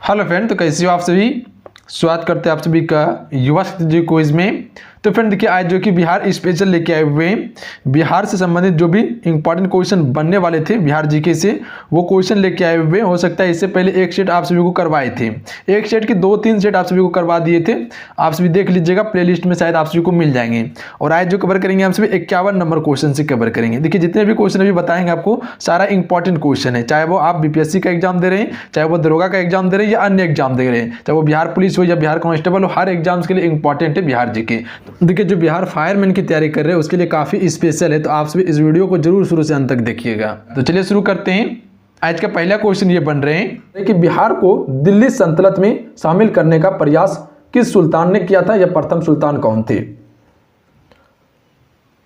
Hello friend, तो कैसे हो आप सभी। स्वागत करते हैं आप सभी का युवा शक्ति जी क्विज में। तो फ्रेंड देखिए, आज जो कि बिहार स्पेशल लेके आए हुए हैं, बिहार से संबंधित जो भी इंपॉर्टेंट क्वेश्चन बनने वाले थे बिहार जीके से, वो क्वेश्चन लेके आए हुए हैं। हो सकता है इससे पहले एक सेट आप सभी को करवाए थे, एक सेट की 2-3 सेट आप सभी को करवा दिए थे। आप सभी देख लीजिएगा, प्लेलिस्ट में शायद आप सभी को मिल जाएंगे। और आज जो कवर करेंगे हम सभी 51 नंबर क्वेश्चन से कवर करेंगे। देखिए, जितने भी क्वेश्चन अभी बताएंगे आपको सारा इंपॉर्टेंट क्वेश्चन है, चाहे वो आप बीपीएससी का एग्जाम दे रहे हैं, चाहे वो दरोगा का एग्जाम दे रहे हैं या अन्य एग्जाम दे रहे हैं, चाहे वो बिहार पुलिस हो या बिहार कांस्टेबल हो, हर एग्जाम्स के लिए इंपॉर्टेंट है बिहार जीके। देखिए, जो बिहार फायरमैन की तैयारी कर रहे हैं उसके लिए काफी स्पेशल है, तो आप सभी इस वीडियो को जरूर शुरू से अंत तक देखिएगा। तो चलिए शुरू करते हैं। आज का पहला क्वेश्चन ये बन रहे हैं कि बिहार को दिल्ली सल्तनत में शामिल करने का प्रयास किस सुल्तान ने किया था, या प्रथम सुल्तान कौन थे।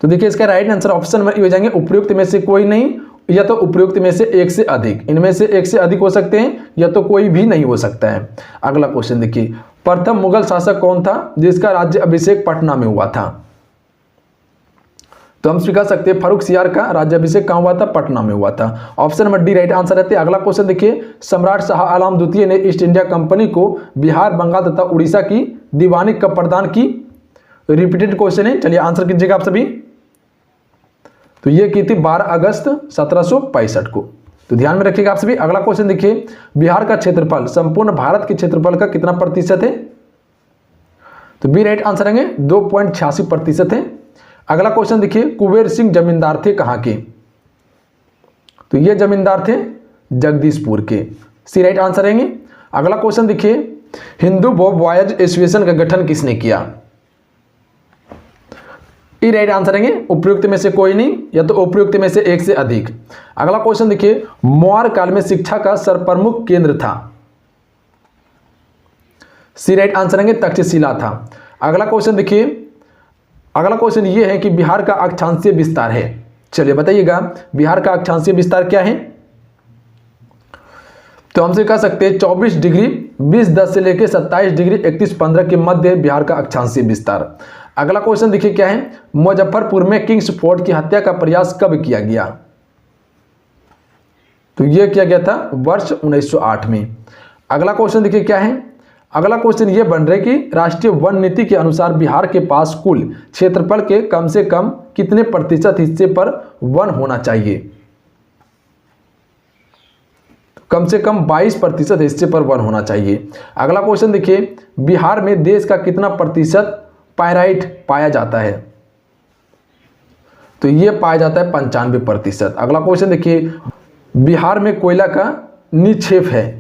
तो देखिए, इसका राइट आंसर ऑप्शन में हो जाएंगे उपयुक्त में से कोई नहीं, या तो उपयुक्त में से एक से अधिक। इनमें से एक से अधिक हो सकते हैं, या तो कोई भी नहीं हो सकता है। अगला क्वेश्चन देखिए, प्रथम मुगल शासक कौन था जिसका राज्य अभिषेक पटना में हुआ था। तो हम स्वीकार सकते हैं फर्रुखसियार का राज्याभिषेक कहां हुआ था, पटना में हुआ था। Option number D right answer रहते हैं। अगला क्वेश्चन देखिए, सम्राट शाह आलम द्वितीय ने ईस्ट इंडिया कंपनी को बिहार, बंगाल तथा उड़ीसा की दीवानी कब प्रदान की। रिपीटेड क्वेश्चन है, चलिए आंसर कीजिएगा आप सभी। तो ये की थी 12 अगस्त 1765 को। तो ध्यान में रखिएगा आप सभी। अगला क्वेश्चन देखिए, बिहार का क्षेत्रफल संपूर्ण भारत के क्षेत्रफल का कितना प्रतिशत है। तो बी राइट आंसर आएंगे 2.86% है। अगला क्वेश्चन देखिए, कुबेर सिंह जमींदार थे कहां के। तो ये जमींदार थे जगदीशपुर के। सी राइट आंसर आएंगे। अगला क्वेश्चन देखिए, हिंदू बॉब वॉयज एसोसिएशन का गठन किसने किया। ई राइट आंसर आएंगे उपयुक्त में से कोई नहीं, या तो उपयुक्त में से एक से अधिक। अगला क्वेश्चन देखिए, मौर्य काल में शिक्षा का सर्वप्रमुख केंद्र था। सी राइट आंसर आएंगे तक्षशिला था। अगला क्वेश्चन देखिए, अगला क्वेश्चन ये है कि बिहार का अक्षांशीय विस्तार है। चलिए बताइएगा, बिहार का अक्षांशीय विस्तार क्या है। तो हमसे कह सकते हैं 24 डिग्री 20-10 से लेकर 27 डिग्री 31-15 के मध्य बिहार का अक्षांशीय विस्तार। अगला क्वेश्चन देखिए क्या है, मुजफ्फरपुर में किंग्स फोर्ट की हत्या का प्रयास कब किया गया। तो यह किया गया था वर्ष 1908 में। अगला क्वेश्चन देखिए क्या है, अगला क्वेश्चन यह बन रहा है कि राष्ट्रीय वन नीति के अनुसार बिहार के पास कुल क्षेत्रफल के कम से कम कितने प्रतिशत हिस्से पर वन होना चाहिए। कम से कम 22% हिस्से पर वन होना चाहिए। अगला क्वेश्चन देखिए, बिहार में देश का कितना प्रतिशत पायराइट पाया जाता है। तो यह पाया जाता है 95%। अगला क्वेश्चन देखिए, बिहार में कोयला का निक्षेप है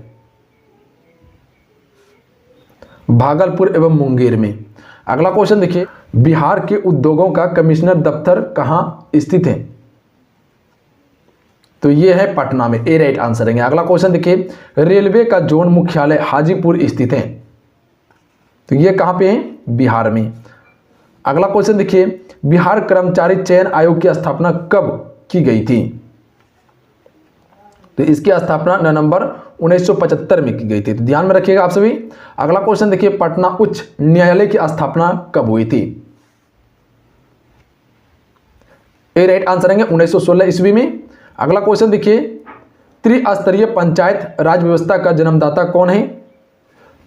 भागलपुर एवं मुंगेर में। अगला क्वेश्चन देखिए, बिहार के उद्योगों का कमिश्नर दफ्तर कहां स्थित है। तो यह है पटना में। ए राइट आंसर है। अगला क्वेश्चन देखिए, रेलवे का जोन मुख्यालय हाजीपुर स्थित है। तो यह कहां पे है, बिहार में। अगला क्वेश्चन देखिए, बिहार कर्मचारी चयन आयोग की स्थापना कब की गई थी। तो इसकी स्थापना नवंबर 1975 में की गई थी। तो ध्यान में रखिएगा आप सभी। अगला क्वेश्चन देखिए, पटना उच्च न्यायालय की स्थापना कब हुई थी। ए राइट आंसर है 1916 ईस्वी में। अगला क्वेश्चन देखिए, त्रिस्तरीय पंचायत राज व्यवस्था का जन्मदाता कौन है।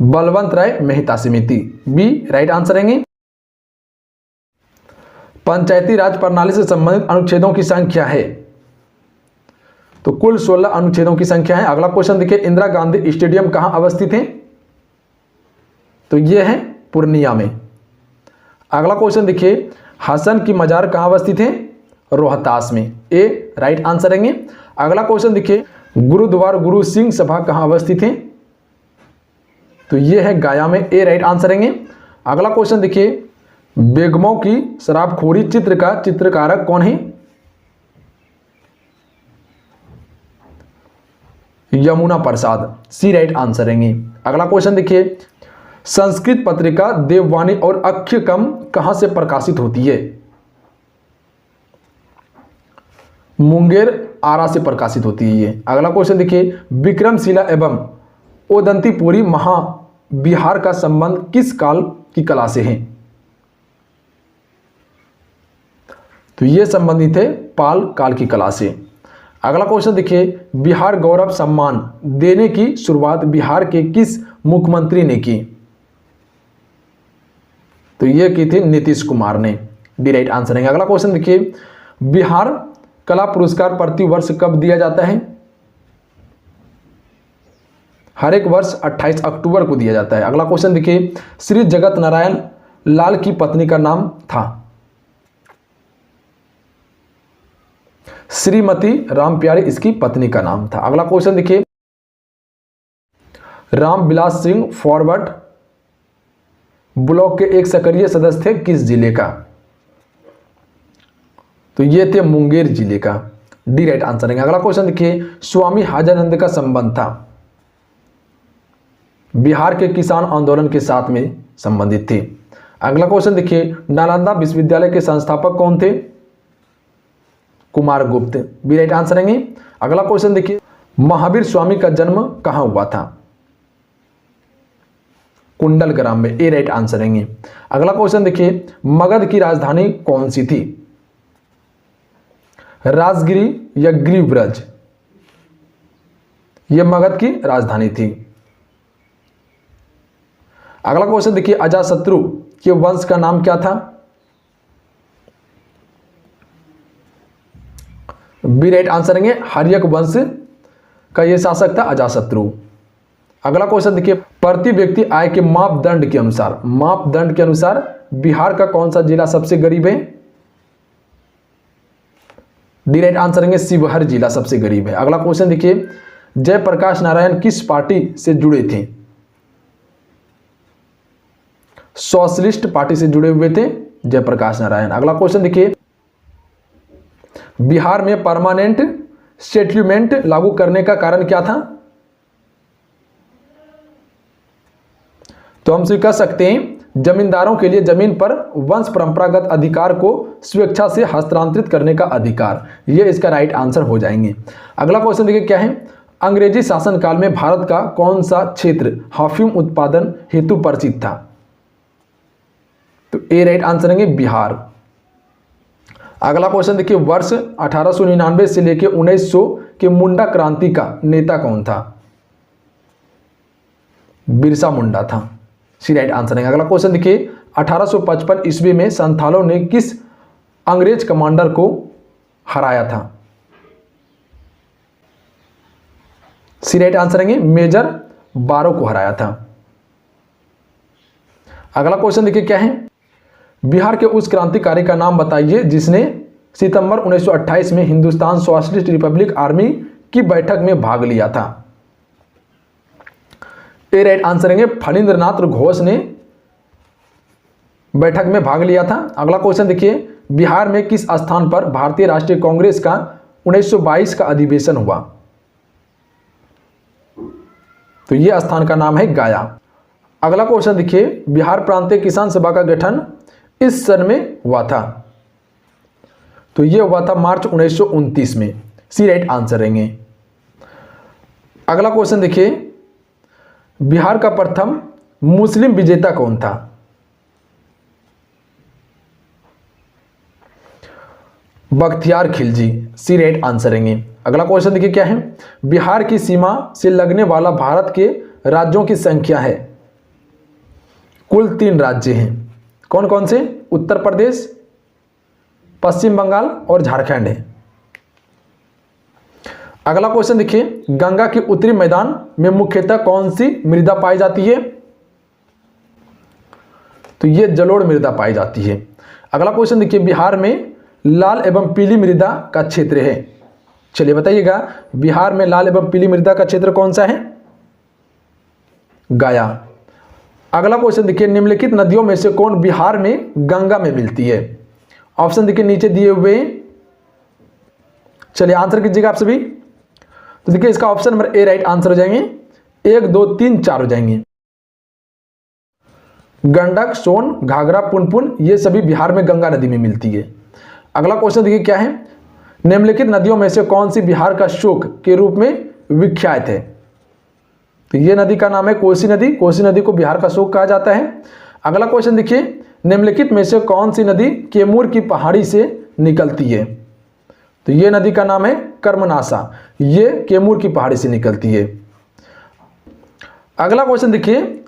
बलवंत राय मेहता समिति। बी राइट आंसर है। पंचायती राज प्रणाली से संबंधित अनुच्छेदों की संख्या है। तो कुल 16 अनुच्छेदों की संख्या है। अगला क्वेश्चन देखिए, इंदिरा गांधी स्टेडियम कहां अवस्थित है। तो यह है पूर्णिया में। अगला क्वेश्चन देखिए, हसन की मजार कहां अवस्थित है, रोहतास में। ए राइट आंसर है। अगला क्वेश्चन देखिए, गुरुद्वारा गुरु सिंह सभा कहां अवस्थित है। तो यह है गया में। ए राइट आंसर है। अगला क्वेश्चन देखिए, बेगमों की शराबखोरी चित्र का चित्रकारक कौन है। यमुना प्रसाद। सी राइट आंसर है। अगला क्वेश्चन देखिए, संस्कृत पत्रिका देववाणी और अक्षयकम कहां से प्रकाशित होती है। मुंगेर आरा से प्रकाशित होती है ये। अगला क्वेश्चन देखिए, विक्रमशिला एवं ओदंतीपुरी महाविहार का संबंध किस काल की कला से है। तो ये संबंधित है पाल काल की कला से। अगला क्वेश्चन देखिए, बिहार गौरव सम्मान देने की शुरुआत बिहार के किस मुख्यमंत्री ने की? तो ये की थी नीतीश कुमार ने, डी राइट आंसर है। अगला क्वेश्चन देखिए, बिहार कला पुरस्कार प्रति वर्ष कब दिया जाता है? हर एक वर्ष 28 अक्टूबर को दिया जाता है। अगला क्वेश्चन देखिए, श्री जगत नारायण लाल की पत्नी का नाम था? श्रीमती रामप्यारी इसकी पत्नी का नाम था। अगला क्वेश्चन देखिए, रामविलास सिंह फॉरवर्ड ब्लॉक के एक सक्रिय सदस्य थे किस जिले का? तो ये थे मुंगेर जिले का, डी राइट आंसर है। अगला क्वेश्चन देखिए, स्वामी हाजानंद का संबंध था? बिहार के किसान आंदोलन के साथ में संबंधित थे। अगला क्वेश्चन देखिए, नालंदा विश्वविद्यालय के संस्थापक कौन थे? कुमार गुप्त, बी राइट आंसर है। अगला क्वेश्चन देखिए, महावीर स्वामी का जन्म कहां हुआ था? कुंडलग्राम में, ए राइट आंसर है। अगला क्वेश्चन देखिए, मगध की राजधानी कौन सी थी? राजगिरी या गिरिब्रज? यह मगध की राजधानी थी। अगला क्वेश्चन देखिए, अजातशत्रु के वंश का नाम क्या था? बी राइट आंसर है, हर्यक वंश का यह शासक था अजातशत्रु। अगला क्वेश्चन देखिए, प्रति व्यक्ति आय के मापदंड के अनुसार बिहार का कौन सा जिला सबसे गरीब है? डी राइट आंसर है, शिवहर जिला सबसे गरीब है। अगला क्वेश्चन देखिए, जयप्रकाश नारायण किस पार्टी से जुड़े थे? सोशलिस्ट पार्टी से जुड़े हुए थे जयप्रकाश नारायण। अगला क्वेश्चन देखिए, बिहार में परमानेंट सेटलमेंट लागू करने का कारण क्या था? तो हम कह सकते हैं जमींदारों के लिए जमीन पर वंश परंपरागत अधिकार को स्वेच्छा से हस्तांतरित करने का अधिकार, यह इसका राइट आंसर हो जाएंगे। अगला क्वेश्चन देखिए क्या है, अंग्रेजी शासनकाल में भारत का कौन सा क्षेत्र अफीम उत्पादन हेतु परिचित था? तो ए राइट आंसर है बिहार। अगला क्वेश्चन देखिए, वर्ष 1899 से लेकर 1900 के मुंडा क्रांति का नेता कौन था? बिरसा मुंडा था, सी राइट आंसर है। अगला क्वेश्चन देखिए, 1855 ईस्वी में संथालों ने किस अंग्रेज कमांडर को हराया था? सी राइट आंसर है, मेजर बारो को हराया था। अगला क्वेश्चन देखिए क्या है, बिहार के उस क्रांतिकारी का नाम बताइए जिसने सितंबर 1928 में हिंदुस्तान सोशलिस्ट रिपब्लिक आर्मी की बैठक में भाग लिया था? ए राइट आंसर है, फणींद्रनाथ घोष ने बैठक में भाग लिया था। अगला क्वेश्चन देखिए, बिहार में किस स्थान पर भारतीय राष्ट्रीय कांग्रेस का 1922 का अधिवेशन हुआ? तो यह स्थान का नाम है गया। अगला क्वेश्चन देखिए, बिहार प्रांतीय किसान सभा का गठन इस सन में हुआ था? तो यह हुआ था मार्च 1929 में, सी राइट आंसर रहेंगे। अगला क्वेश्चन देखिए, बिहार का प्रथम मुस्लिम विजेता कौन था? बख्तियार खिलजी, सी राइट आंसर रहेंगे। अगला क्वेश्चन देखिए क्या है, बिहार की सीमा से लगने वाला भारत के राज्यों की संख्या है? कुल 3 राज्य हैं। कौन कौन से? उत्तर प्रदेश, पश्चिम बंगाल और झारखंड है। अगला क्वेश्चन देखिए, गंगा के उत्तरी मैदान में मुख्यतः कौन सी मृदा पाई जाती है? तो यह जलोढ़ मृदा पाई जाती है। अगला क्वेश्चन देखिए, बिहार में लाल एवं पीली मृदा का क्षेत्र है? चलिए बताइएगा, बिहार में लाल एवं पीली मृदा का क्षेत्र कौन सा है? गया। अगला क्वेश्चन देखिए, निम्नलिखित नदियों में से कौन बिहार में गंगा में मिलती है? ऑप्शन देखिए नीचे दिए हुए। चलिए आंसर कीजिएगा आप सभी। तो देखिए इसका option number A right answer हो जाएंगे। 1 2 3 4 हो जाएंगे। गंडक, सोन, घाघरा, पुनपुन ये सभी बिहार में गंगा नदी में मिलती है। अगला क्वेश्चन देखिए क्या है, निम्नलिखित नदियों में से कौन सी बिहार का शोक के रूप में विख्यात है? तो ये नदी का नाम है कोसी नदी। कोसी नदी को बिहार का शोक कहा जाता है। अगला क्वेश्चन देखिए, निम्नलिखित में से कौन सी नदी कैमूर की पहाड़ी से निकलती है? तो ये नदी का नाम है कर्मनाशा, ये कैमूर की पहाड़ी से निकलती है। अगला क्वेश्चन देखिए,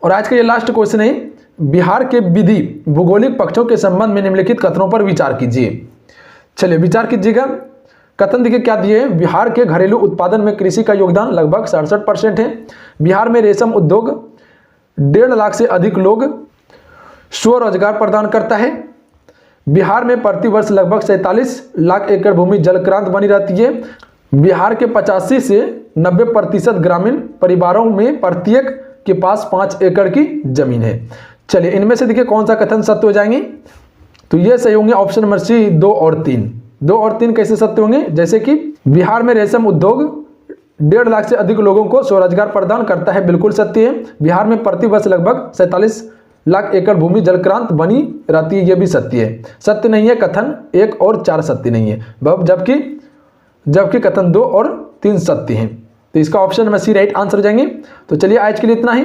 और आज का ये लास्ट क्वेश्चन है, बिहार के विधि भूगोलिक पक्षों के संबंध में निम्नलिखित कथनों पर विचार कीजिए। चलिए विचार कीजिएगा। कथन देखिए क्या दिए, बिहार के घरेलू उत्पादन में कृषि का योगदान लगभग 67% है। बिहार में रेशम उद्योग 1.5 लाख से अधिक लोग स्वरोजगार प्रदान करता है। बिहार में प्रति वर्ष लगभग 47 लाख एकड़ भूमि जलक्रांत बनी रहती है। बिहार के 85 से 90% ग्रामीण परिवारों में प्रत्येक के पास 5 एकड़ की जमीन है। चलिए इनमें से देखिए कौन सा कथन सत्य हो जाएंगे, तो ये सही होंगे ऑप्शन नंबर सी 2 और 3। 2 और 3 कैसे सत्य होंगे, जैसे कि बिहार में रेशम उद्योग 1.5 लाख से अधिक लोगों को स्वरोजगार प्रदान करता है, बिल्कुल सत्य है। बिहार में प्रति वर्ष लगभग 47 लाख एकड़ भूमि जलक्रांत बनी रहती है, यह भी सत्य है। सत्य नहीं है कथन 1 और 4 सत्य नहीं है, जबकि कथन 2 और 3 सत्य हैं। तो इसका option number C right answer हो जाएंगे। तो चलिए आज के लिए इतना ही।